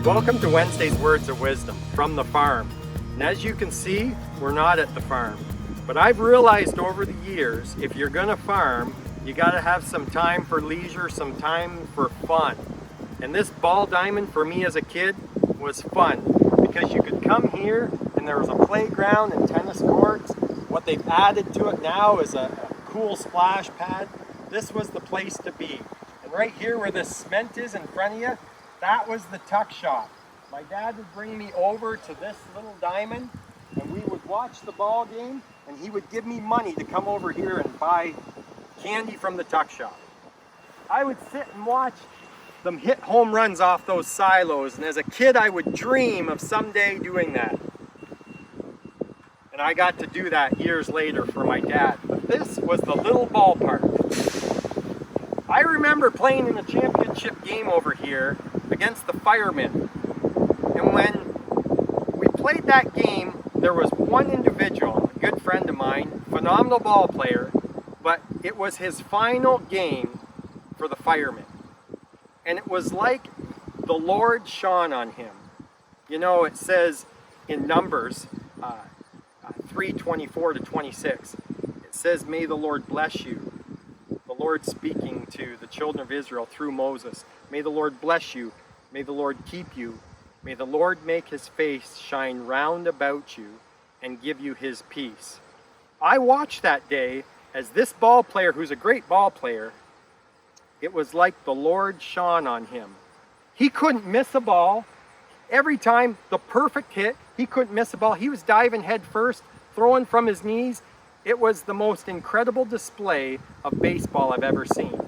Welcome to Wednesday's Words of Wisdom from the farm. And as you can see, we're not at the farm. But I've realized over the years, if you're gonna farm, you gotta have some time for leisure, some time for fun. And this ball diamond for me as a kid was fun because you could come here and there was a playground and tennis courts. What they've added to it now is a cool splash pad. This was the place to be. And right here where this cement is in front of you, that was the tuck shop. My dad would bring me over to this little diamond and we would watch the ball game and he would give me money to come over here and buy candy from the tuck shop. I would sit and watch them hit home runs off those silos, and as a kid I would dream of someday doing that. And I got to do that years later for my dad. But this was the little ballpark. I remember playing in a championship game over here against the firemen. And when we played that game, there was one individual, a good friend of mine, phenomenal ball player, but it was his final game for the firemen. And it was like the Lord shone on him. You know, it says in Numbers 3:24 to 26, it says, "May the Lord bless you." The Lord speaking to the children of Israel through Moses. "May the Lord bless you. May the Lord keep you. May the Lord make his face shine round about you and give you his peace." I watched that day as this ball player, who's a great ball player, it was like the Lord shone on him. He couldn't miss a ball. Every time, the perfect hit, he couldn't miss a ball. He was diving head first, throwing from his knees. It was the most incredible display of baseball I've ever seen.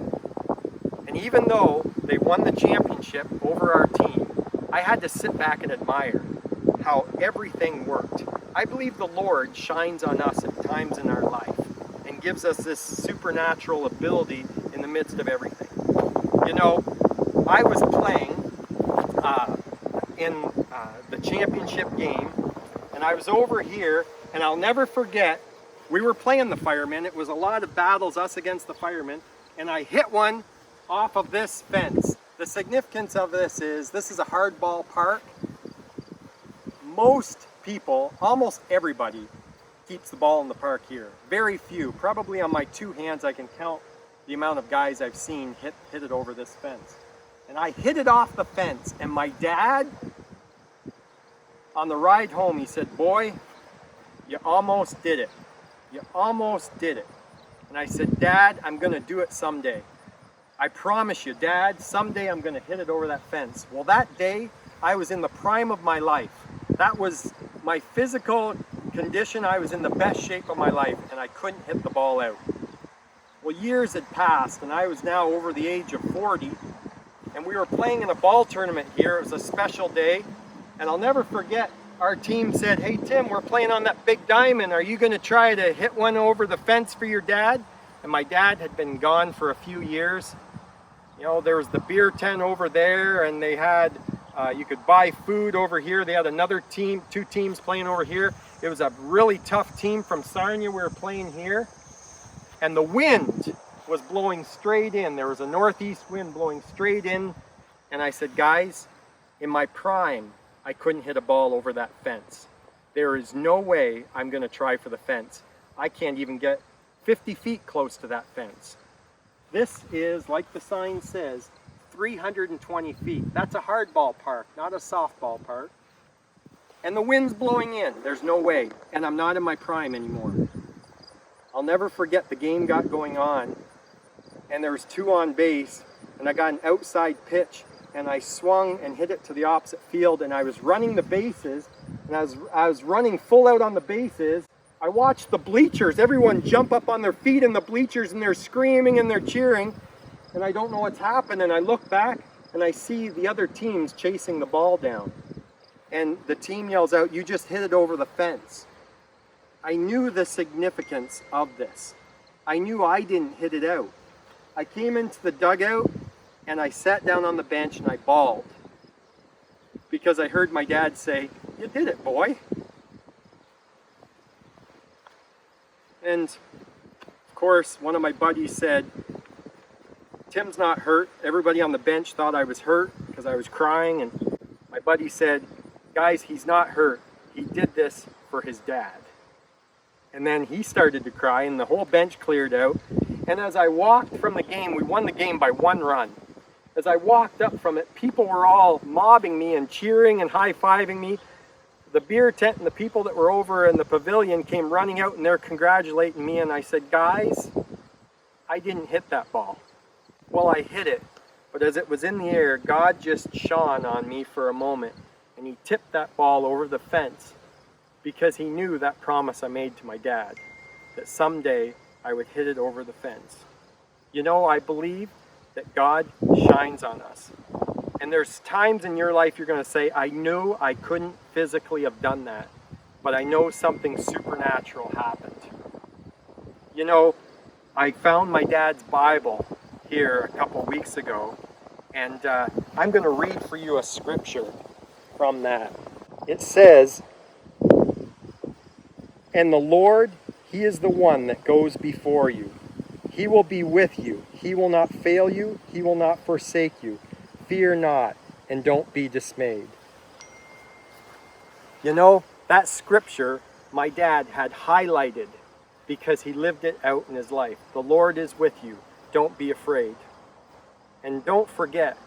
And even though they won the championship over our team, I had to sit back and admire how everything worked. I believe the Lord shines on us at times in our life and gives us this supernatural ability in the midst of everything. You know, I was playing in the championship game, and I was over here, and I'll never forget, we were playing the firemen. It was a lot of battles, us against the firemen, and I hit one off of this fence. The significance of this is a hardball park. Most people, almost everybody, keeps the ball in the park here. Very few. Probably on my two hands I can count the amount of guys I've seen hit it over this fence. And I hit it off the fence, and my dad, on the ride home, he said, "Boy, you almost did it. You almost did it." And I said, "Dad, I'm gonna do it someday. I promise you, Dad, someday I'm gonna hit it over that fence." Well, that day, I was in the prime of my life. That was my physical condition. I was in the best shape of my life, and I couldn't hit the ball out. Well, years had passed, and I was now over the age of 40, and we were playing in a ball tournament here. It was a special day, and I'll never forget, our team said, "Hey, Tim, we're playing on that big diamond. Are you gonna try to hit one over the fence for your dad?" And my dad had been gone for a few years. You know, there was the beer tent over there, and they had, you could buy food over here. They had another team, two teams playing over here. It was a really tough team from Sarnia. We were playing here. And the wind was blowing straight in. There was a northeast wind blowing straight in. And I said, "Guys, in my prime, I couldn't hit a ball over that fence. There is no way I'm gonna try for the fence. I can't even get 50 feet close to that fence." This is, like the sign says, 320 feet. That's a hardball park, not a softball park. And the wind's blowing in. There's no way. And I'm not in my prime anymore. I'll never forget the game got going on, and there was two on base, and I got an outside pitch, and I swung and hit it to the opposite field, and I was running the bases, and I was running full out on the bases. I watched the bleachers, everyone jump up on their feet in the bleachers, and they're screaming and they're cheering, and I don't know what's happened, and I look back and I see the other teams chasing the ball down, and the team yells out, "You just hit it over the fence." I knew the significance of this. I knew I didn't hit it out. I came into the dugout and I sat down on the bench and I bawled because I heard my dad say, "You did it, boy." And of course, one of my buddies said, "Tim's not hurt." Everybody on the bench thought I was hurt because I was crying, and My buddy said, guys, he's not hurt. He did this for his dad. And then he started to cry and the whole bench cleared out. And as I walked from the game, we won the game by 1 run. As I walked up from it, people were all mobbing me and cheering and high-fiving me. The beer tent and the people that were over in the pavilion came running out and they're congratulating me. And I said, guys, I didn't hit that ball. Well, I hit it, but as it was in the air, God just shone on me for a moment and he tipped that ball over the fence because he knew that promise I made to my dad, that someday I would hit it over the fence. You know, I believe that God shines on us. And there's times in your life you're going to say, I knew I couldn't physically have done that, but I know something supernatural happened. You know, I found my dad's Bible here a couple weeks ago, and I'm going to read for you a scripture from that. It says, and the Lord, he is the one that goes before you. He will be with you. He will not fail you. He will not forsake you. Fear not, and don't be dismayed. You know, that scripture my dad had highlighted because he lived it out in his life. The Lord is with you. Don't be afraid. And don't forget,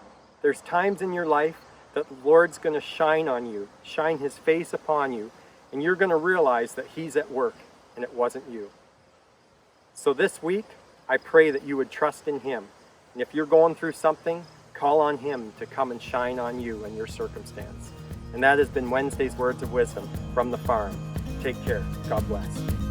there's times in your life that the Lord's going to shine on you, shine his face upon you, and you're going to realize that he's at work and it wasn't you. So this week, I pray that you would trust in him. And if you're going through something, call on him to come and shine on you and your circumstance. And that has been Wednesday's Words of Wisdom from the farm. Take care. God bless.